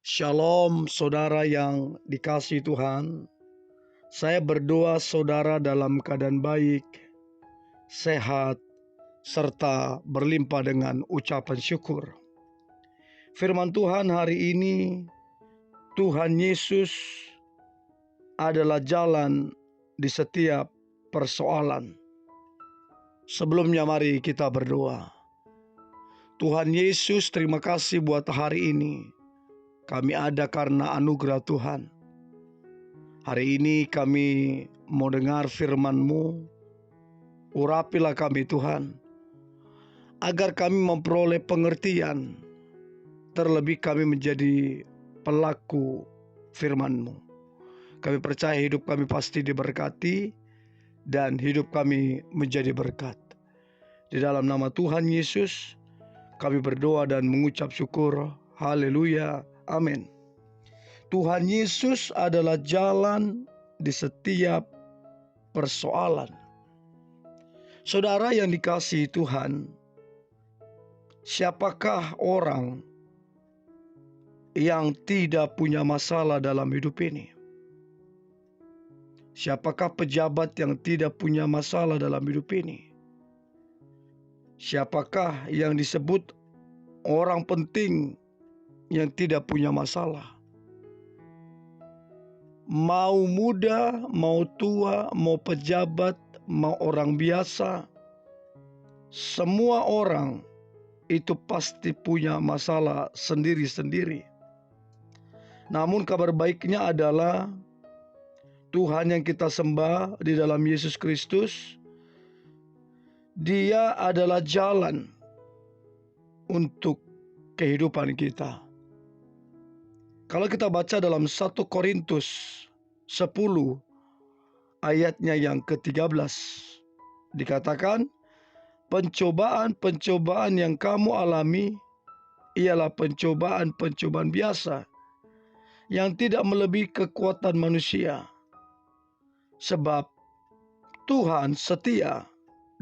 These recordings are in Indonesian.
Shalom saudara yang dikasihi Tuhan. Saya berdoa saudara dalam keadaan baik, sehat, serta berlimpah dengan ucapan syukur. Firman Tuhan hari ini, Tuhan Yesus adalah jalan di setiap persoalan. Sebelumnya mari kita berdoa. Tuhan Yesus, terima kasih buat hari ini. Kami ada karena anugerah Tuhan. Hari ini kami mau dengar firman-Mu. Urapilah kami Tuhan, agar kami memperoleh pengertian. Terlebih kami menjadi pelaku firman-Mu. Kami percaya hidup kami pasti diberkati dan hidup kami menjadi berkat. Di dalam nama Tuhan Yesus kami berdoa dan mengucap syukur. Haleluya. Amin. Tuhan Yesus adalah jalan di setiap persoalan. Saudara yang dikasihi Tuhan, siapakah orang yang tidak punya masalah dalam hidup ini? Siapakah pejabat yang tidak punya masalah dalam hidup ini? Siapakah yang disebut orang penting yang tidak punya masalah? Mau muda, mau tua, mau pejabat, mau orang biasa, semua orang itu pasti punya masalah sendiri-sendiri. Namun kabar baiknya adalah Tuhan yang kita sembah di dalam Yesus Kristus, Dia adalah jalan untuk kehidupan kita. Kalau kita baca dalam 1 Korintus 10 ayatnya yang ke-13, dikatakan, pencobaan-pencobaan yang kamu alami ialah pencobaan-pencobaan biasa yang tidak melebihi kekuatan manusia. Sebab Tuhan setia,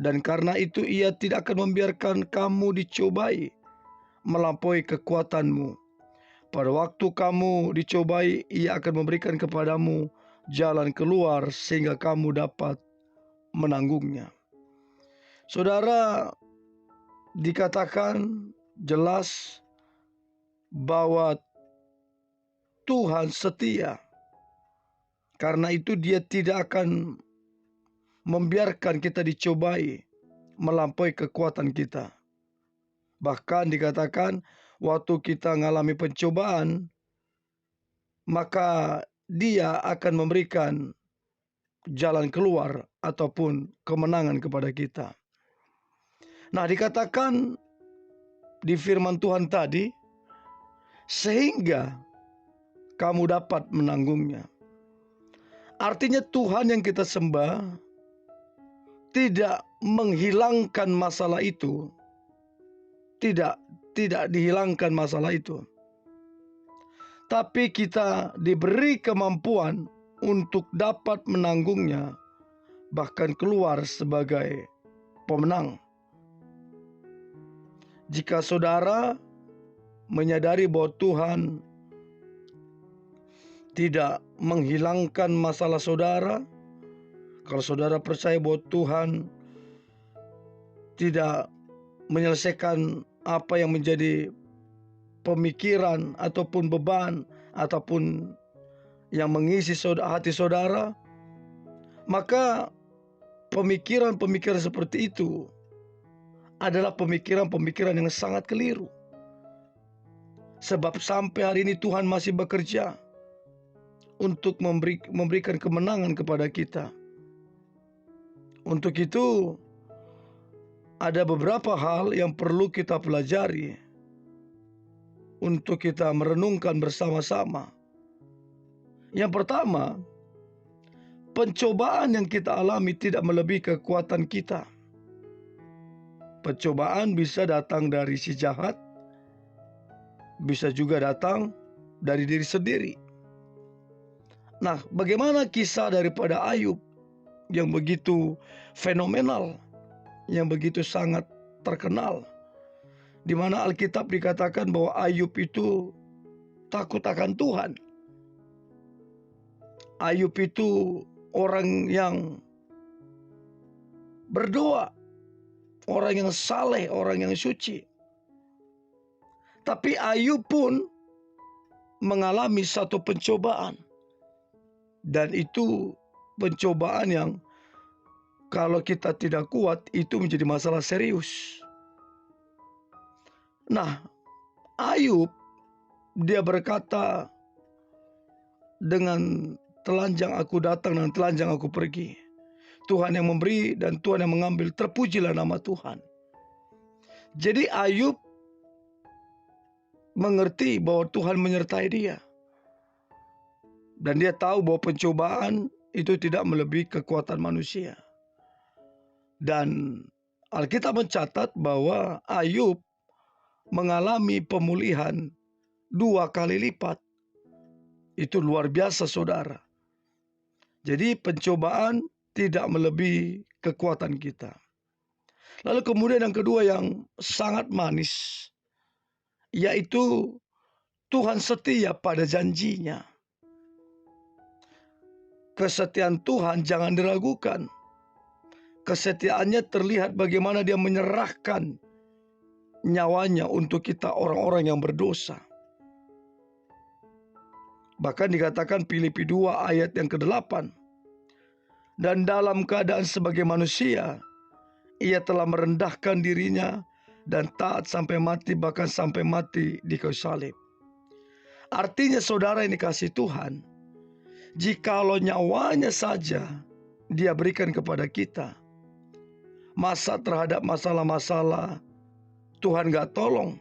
dan karena itu Ia tidak akan membiarkan kamu dicobai melampaui kekuatanmu. Pada waktu kamu dicobai, Ia akan memberikan kepadamu jalan keluar sehingga kamu dapat menanggungnya. Saudara, dikatakan jelas bahwa Tuhan setia. Karena itu Dia tidak akan membiarkan kita dicobai melampaui kekuatan kita. Bahkan dikatakan waktu kita mengalami pencobaan, maka Dia akan memberikan jalan keluar ataupun kemenangan kepada kita. Nah, dikatakan di firman Tuhan tadi, sehingga kamu dapat menanggungnya. Artinya Tuhan yang kita sembah tidak menghilangkan masalah itu. Tidak dihilangkan masalah itu. Tapi kita diberi kemampuan untuk dapat menanggungnya, bahkan keluar sebagai pemenang. Jika saudara menyadari bahwa Tuhan tidak menghilangkan masalah saudara, kalau saudara percaya bahwa Tuhan tidak menyelesaikan apa yang menjadi pemikiran ataupun beban ataupun yang mengisi hati saudara, maka pemikiran-pemikiran seperti itu adalah pemikiran-pemikiran yang sangat keliru. Sebab sampai hari ini Tuhan masih bekerja untuk memberikan kemenangan kepada kita. Untuk itu ada beberapa hal yang perlu kita pelajari untuk kita merenungkan bersama-sama. Yang pertama, pencobaan yang kita alami tidak melebihi kekuatan kita. Pencobaan bisa datang dari si jahat, bisa juga datang dari diri sendiri. Nah, bagaimana kisah daripada Ayub yang begitu fenomenal, yang begitu sangat terkenal, di mana Alkitab dikatakan bahwa Ayub itu takut akan Tuhan. Ayub itu orang yang berdoa, orang yang saleh, orang yang suci. Tapi Ayub pun mengalami satu pencobaan. Dan itu pencobaan yang kalau kita tidak kuat itu menjadi masalah serius. Nah, Ayub dia berkata, dengan telanjang aku datang dan telanjang aku pergi. Tuhan yang memberi dan Tuhan yang mengambil, terpujilah nama Tuhan. Jadi Ayub mengerti bahwa Tuhan menyertai dia. Dan dia tahu bahwa pencobaan itu tidak melebihi kekuatan manusia. Dan Alkitab mencatat bahwa Ayub mengalami pemulihan 2 kali lipat. Itu luar biasa, saudara. Jadi pencobaan tidak melebihi kekuatan kita. Lalu kemudian yang kedua yang sangat manis, yaitu Tuhan setia pada janjinya. Kesetiaan Tuhan jangan diragukan. Kesetiaannya terlihat bagaimana dia menyerahkan nyawanya untuk kita orang-orang yang berdosa. Bahkan dikatakan Filipi 2 ayat yang ke-8. Dan dalam keadaan sebagai manusia, ia telah merendahkan dirinya dan taat sampai mati, bahkan sampai mati di kayu salib. Artinya saudara yang dikasihi Tuhan, jikalau nyawanya saja dia berikan kepada kita, masa terhadap masalah-masalah Tuhan gak tolong.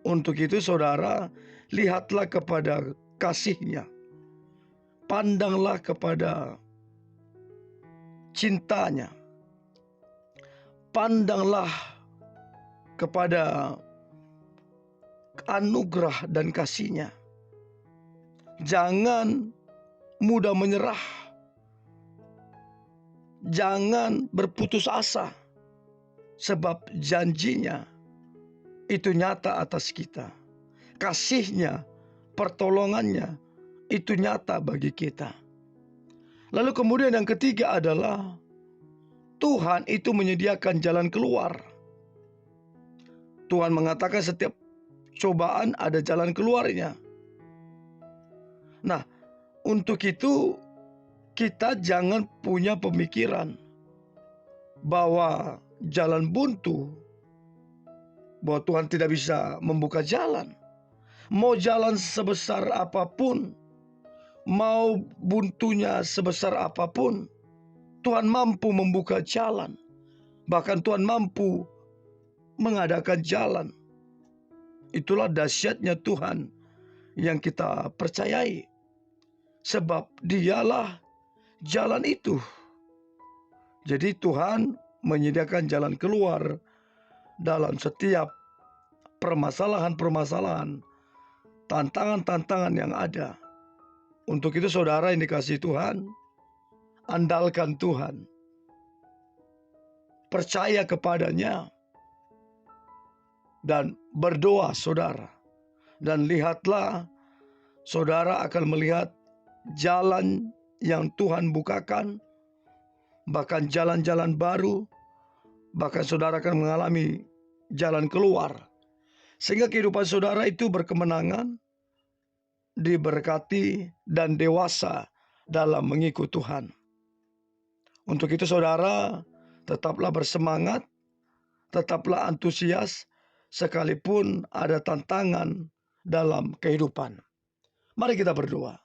Untuk itu saudara, lihatlah kepada kasih-Nya. Pandanglah kepada cintanya. Pandanglah kepada anugerah dan kasih-Nya. Jangan mudah menyerah. Jangan berputus asa. Sebab janjinya itu nyata atas kita. Kasih-Nya, pertolongannya itu nyata bagi kita. Lalu kemudian yang ketiga adalah Tuhan itu menyediakan jalan keluar. Tuhan mengatakan setiap cobaan ada jalan keluarnya. Nah, untuk itu kita jangan punya pemikiran bahwa jalan buntu, bahwa Tuhan tidak bisa membuka jalan. Mau jalan sebesar apapun, mau buntunya sebesar apapun, Tuhan mampu membuka jalan. Bahkan Tuhan mampu mengadakan jalan. Itulah dahsyatnya Tuhan yang kita percayai. Sebab dialah jalan itu. Jadi Tuhan menyediakan jalan keluar dalam setiap permasalahan-permasalahan, tantangan-tantangan yang ada. Untuk itu saudara yang dikasihi Tuhan, andalkan Tuhan. Percaya kepadanya. Dan berdoa saudara. Dan lihatlah, saudara akan melihat jalan yang Tuhan bukakan. Bahkan jalan-jalan baru. Bahkan saudara akan mengalami jalan keluar. Sehingga kehidupan saudara itu berkemenangan, diberkati, dan dewasa dalam mengikut Tuhan. Untuk itu saudara, tetaplah bersemangat, tetaplah antusias, sekalipun ada tantangan dalam kehidupan. Mari kita berdoa.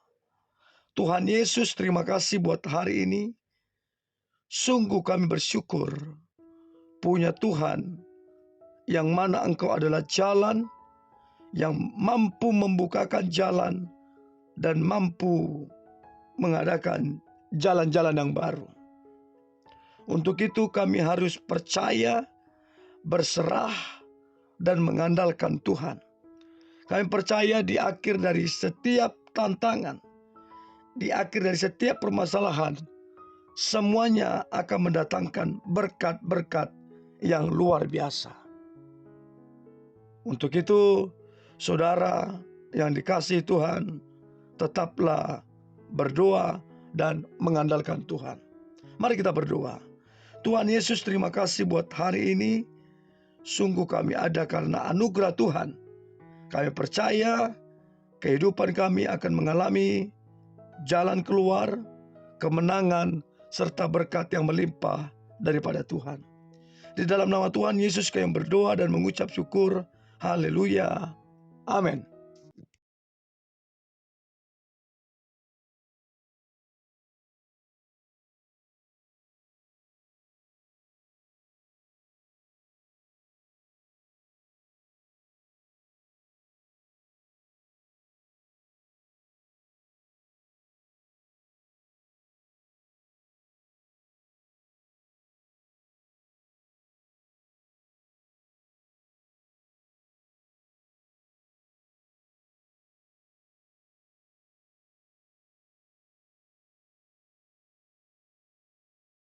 Tuhan Yesus, terima kasih buat hari ini. Sungguh kami bersyukur punya Tuhan yang mana Engkau adalah jalan, yang mampu membukakan jalan dan mampu mengadakan jalan-jalan yang baru. Untuk itu kami harus percaya, berserah, dan mengandalkan Tuhan. Kami percaya di akhir dari setiap tantangan, di akhir dari setiap permasalahan, semuanya akan mendatangkan berkat-berkat yang luar biasa. Untuk itu, Saudara yang dikasihi Tuhan, tetaplah berdoa dan mengandalkan Tuhan. Mari kita berdoa. Tuhan Yesus, terima kasih buat hari ini. Sungguh kami ada karena anugerah Tuhan. Kami percaya kehidupan kami akan mengalami jalan keluar, kemenangan, serta berkat yang melimpah daripada Tuhan. Di dalam nama Tuhan Yesus kami berdoa dan mengucap syukur. Haleluya. Amin.